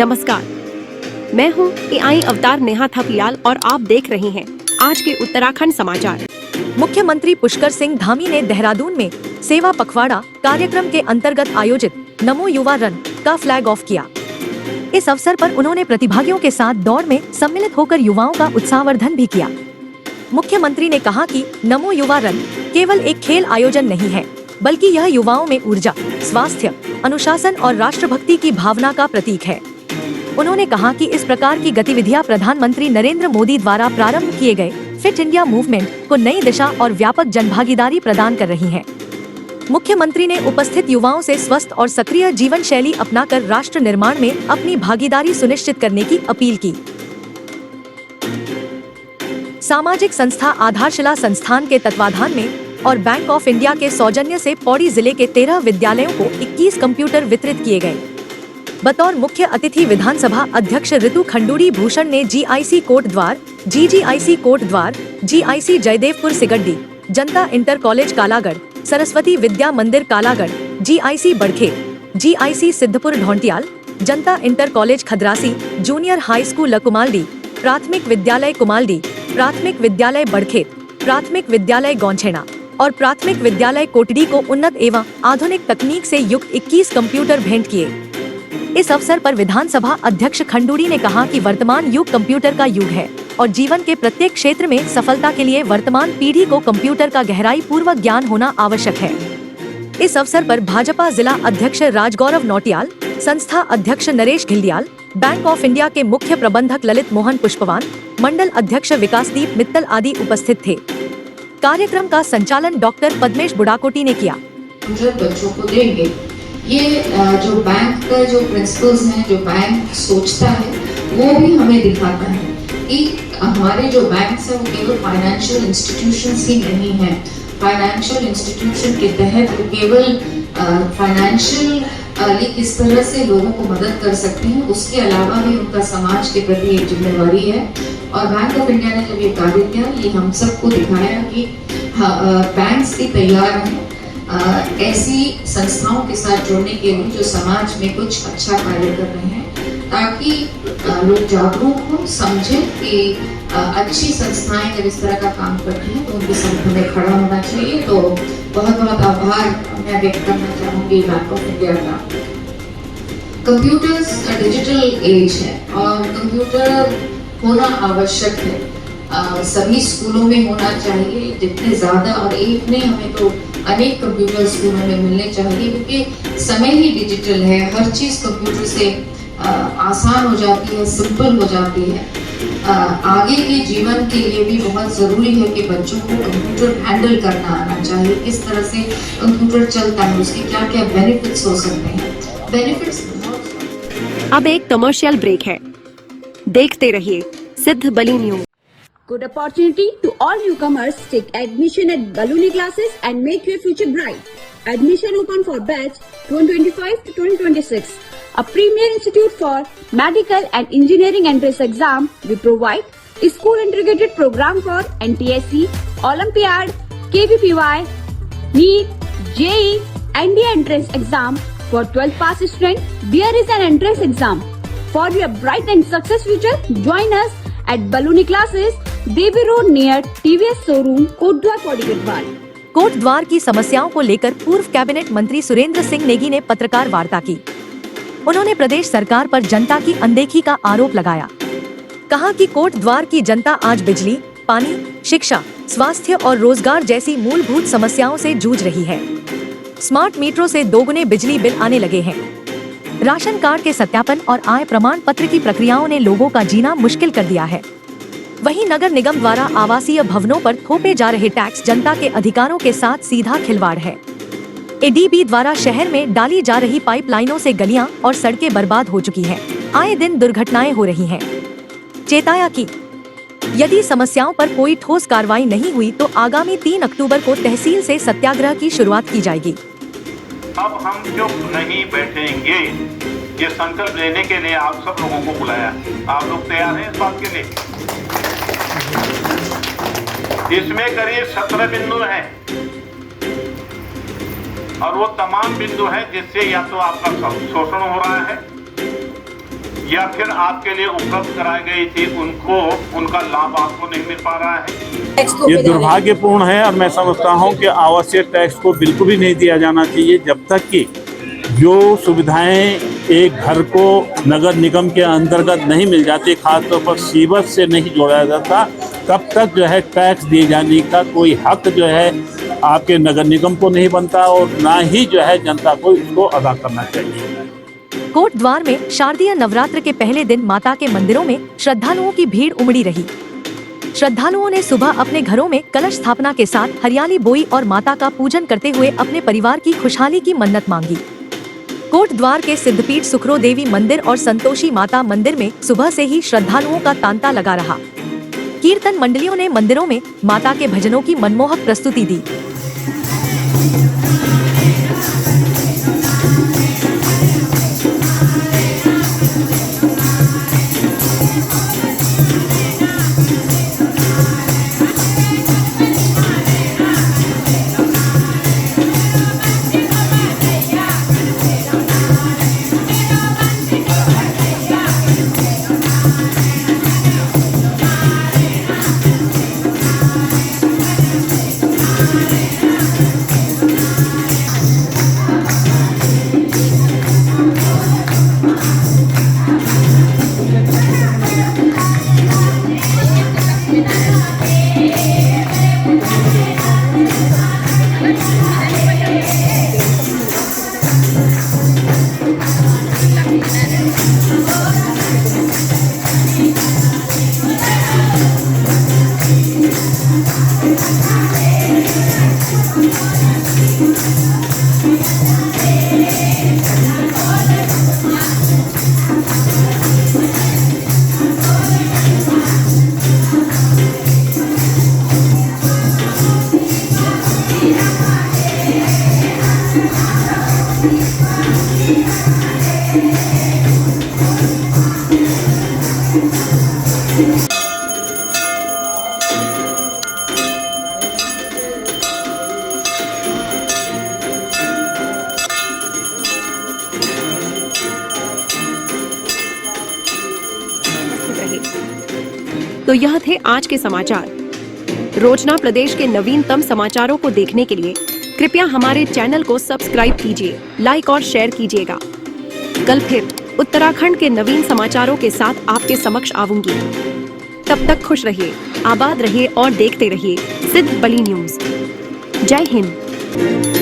नमस्कार, मैं हूँ AI अवतार नेहा थपलियाल और आप देख रहे हैं आज के उत्तराखंड समाचार। मुख्यमंत्री पुष्कर सिंह धामी ने देहरादून में सेवा पखवाड़ा कार्यक्रम के अंतर्गत आयोजित नमो युवा रन का फ्लैग ऑफ किया। इस अवसर पर उन्होंने प्रतिभागियों के साथ दौड़ में सम्मिलित होकर युवाओं का उत्साहवर्धन भी किया। मुख्यमंत्री ने कहा कि नमो युवा रन केवल एक खेल आयोजन नहीं है, बल्कि यह युवाओं में ऊर्जा, स्वास्थ्य, अनुशासन और राष्ट्रभक्ति की भावना का प्रतीक है। उन्होंने कहा कि इस प्रकार की गतिविधियां प्रधानमंत्री नरेंद्र मोदी द्वारा प्रारंभ किए गए फिट इंडिया मूवमेंट को नई दिशा और व्यापक जनभागीदारी प्रदान कर रही हैं। मुख्यमंत्री ने उपस्थित युवाओं से स्वस्थ और सक्रिय जीवन शैली अपनाकर राष्ट्र निर्माण में अपनी भागीदारी सुनिश्चित करने की अपील की। सामाजिक संस्था आधारशिला संस्थान के तत्वाधान में और बैंक ऑफ इंडिया के सौजन्य से पौड़ी जिले के 13 विद्यालयों को 21 कंप्यूटर वितरित किए गए। बतौर मुख्य अतिथि विधानसभा अध्यक्ष ऋतु खंडूड़ी भूषण ने GIC Kotdwar, GGIC Kotdwar, GIC Jaydevpur Sigaddi, Janta inter college Kalagarh, Saraswati Vidya Mandir Kalagarh, GIC Badkhet, GIC Siddhpur Dhontiyal, Janta inter college Khadrasi, junior high school Lakumaldi, Prathmik Vidyalaya कुमालडी, प्राथमिक विद्यालय बड़खेत, प्राथमिक विद्यालय गौंछेड़ा और प्राथमिक विद्यालय कोटडी को उन्नत एवं आधुनिक तकनीक से युक्त 21 कंप्यूटर भेंट किए। इस अवसर पर विधानसभा अध्यक्ष खंडूड़ी ने कहा कि वर्तमान युग कंप्यूटर का युग है और जीवन के प्रत्येक क्षेत्र में सफलता के लिए वर्तमान पीढ़ी को कंप्यूटर का गहराई पूर्वक ज्ञान होना आवश्यक है। इस अवसर पर भाजपा जिला अध्यक्ष राजगौरव नौटियाल, संस्था अध्यक्ष Naresh Ghildiyal, bank of India के मुख्य प्रबंधक ललित मोहन पुष्पवान, मंडल अध्यक्ष विकासदीप मित्तल आदि उपस्थित थे। कार्यक्रम का संचालन डॉक्टर पद्मेश बुढ़ाकोटी ने किया। बच्चों को देंगे, ये जो बैंक का जो प्रिंसिपल्स हैं, जो बैंक सोचता है, वो भी हमें दिखाता है कि हमारे जो बैंक्स हैं वो केवल फाइनेंशियल इंस्टीट्यूशंस ही नहीं है। फाइनेंशियल इंस्टीट्यूशन के तहत वो केवल फाइनेंशियल किस तरह से लोगों को मदद कर सकते हैं, उसके अलावा भी उनका समाज के प्रति एक जिम्मेवारी है। और बैंक ऑफ इंडिया ने जब ये कार्य किया, ये हम सबको दिखाया कि बैंक्स भी तैयार हैं ऐसी संस्थाओं के साथ जुड़ने के लिए जो समाज में कुछ अच्छा कार्य कर रहे हैं, ताकि लोग जागरूक हो, समझें कि अच्छी संस्थाएं जब इस तरह का काम करती हैं तो उनके साथ हमें खड़ा होना चाहिए। तो बहुत बहुत आभार मैं व्यक्त करना चाहूँगी बैंक ऑफ इंडिया का। कंप्यूटर्स डिजिटल एज है और कंप्यूटर होना आवश्यक है। सभी स्कूलों में होना चाहिए जितने ज़्यादा, और एक नहीं, हमें तो अनेक कंप्यूटर स्कूलों में मिलने चाहिए, क्योंकि समय ही डिजिटल है। हर चीज़ कंप्यूटर से आसान हो जाती है, सिंपल हो जाती है। आगे के जीवन के लिए भी बहुत ज़रूरी है कि बच्चों को कंप्यूटर हैंडल करना आना चाहिए, किस तरह से कंप्यूटर चलता है, उसके क्या क्या बेनिफिट्स हो सकते हैं। बेनिफिट्स अब एक कमर्शियल ब्रेक है, देखते रहिए सिद्ध बली news. Good opportunity to all newcomers. Take admission at Baluni classes and make your future bright. Admission open for batch 2025 to 2026. A premier institute for medical and engineering entrance exam. We provide a school integrated program for NTSC, Olympiad, KVPY, NEET, JEE, NDA entrance exam for 12th pass student. There is an entrance exam for your bright and success future. Join us at Baluni classes, Devi road near TVS showroom, Kotdwar Pauri Garhwal. Kotdwar की समस्याओं को लेकर पूर्व cabinet मंत्री सुरेंद्र सिंह नेगी ने पत्रकार वार्ता की। उन्होंने प्रदेश सरकार पर जनता की अनदेखी का आरोप लगाया। कहा कि कोटद्वार की जनता आज बिजली, पानी, शिक्षा, स्वास्थ्य और रोजगार जैसी मूलभूत समस्याओं से जूझ रही है। स्मार्ट मीटरों से दोगुने बिजली बिल आने लगे हैं। राशन कार्ड के सत्यापन और आय प्रमाण पत्र की प्रक्रियाओं ने लोगों का जीना मुश्किल कर दिया है। वहीं नगर निगम द्वारा आवासीय भवनों पर थोपे जा रहे टैक्स जनता के अधिकारों के साथ सीधा खिलवाड़ है। ADB द्वारा शहर में डाली जा रही पाइपलाइनों से गलियां और सड़कें बर्बाद हो चुकी हैं। आए दिन दुर्घटनाएं हो रही हैं। चेताया कि यदि समस्याओं पर कोई ठोस कार्रवाई नहीं हुई तो आगामी 3 अक्टूबर को तहसील से सत्याग्रह की शुरुआत की जाएगी। अब हम चुप नहीं बैठेंगे, ये संकल्प लेने के लिए आप सब लोगों को बुलाया। आप लोग तैयार हैं इस बात के लिए? इसमें करीब 17 बिंदु हैं और वो तमाम बिंदु हैं जिससे या तो आपका शोषण हो रहा है या फिर आपके लिए उपलब्ध कराई गई थी उनको उनका लाभ आपको नहीं मिल पा रहा है? ये दुर्भाग्यपूर्ण है और मैं समझता हूं कि आवश्यक टैक्स को बिल्कुल भी नहीं दिया जाना चाहिए जब तक कि जो सुविधाएं एक घर को नगर निगम के अंतर्गत नहीं मिल जाती, खासतौर पर सीवत से नहीं जोड़ा जाता, तब तक जो है टैक्स दिए जाने का कोई हक जो है आपके नगर निगम को नहीं बनता और ना ही जो है जनता को इसको अदा करना चाहिए। कोट द्वार में शारदीय नवरात्र के पहले दिन माता के मंदिरों में श्रद्धालुओं की भीड़ उमड़ी रही। श्रद्धालुओं ने सुबह अपने घरों में कलश स्थापना के साथ हरियाली बोई और माता का पूजन करते हुए अपने परिवार की खुशहाली की मन्नत मांगी। कोट द्वार के सिद्धपीठ सुखरो देवी मंदिर और संतोषी माता मंदिर में सुबह से ही श्रद्धालुओं का तांता लगा रहा। कीर्तन मंडलियों ने मंदिरों में माता के भजनों की मनमोहक प्रस्तुति दी। तो यह थे आज के समाचार। रोजना प्रदेश के नवीनतम समाचारों को देखने के लिए कृपया हमारे चैनल को सब्सक्राइब कीजिए, लाइक और शेयर कीजिएगा। कल फिर उत्तराखंड के नवीन समाचारों के साथ आपके समक्ष आऊंगी। तब तक खुश रहिए, आबाद रहिए और देखते रहिए सिद्ध बली न्यूज। जय हिंद।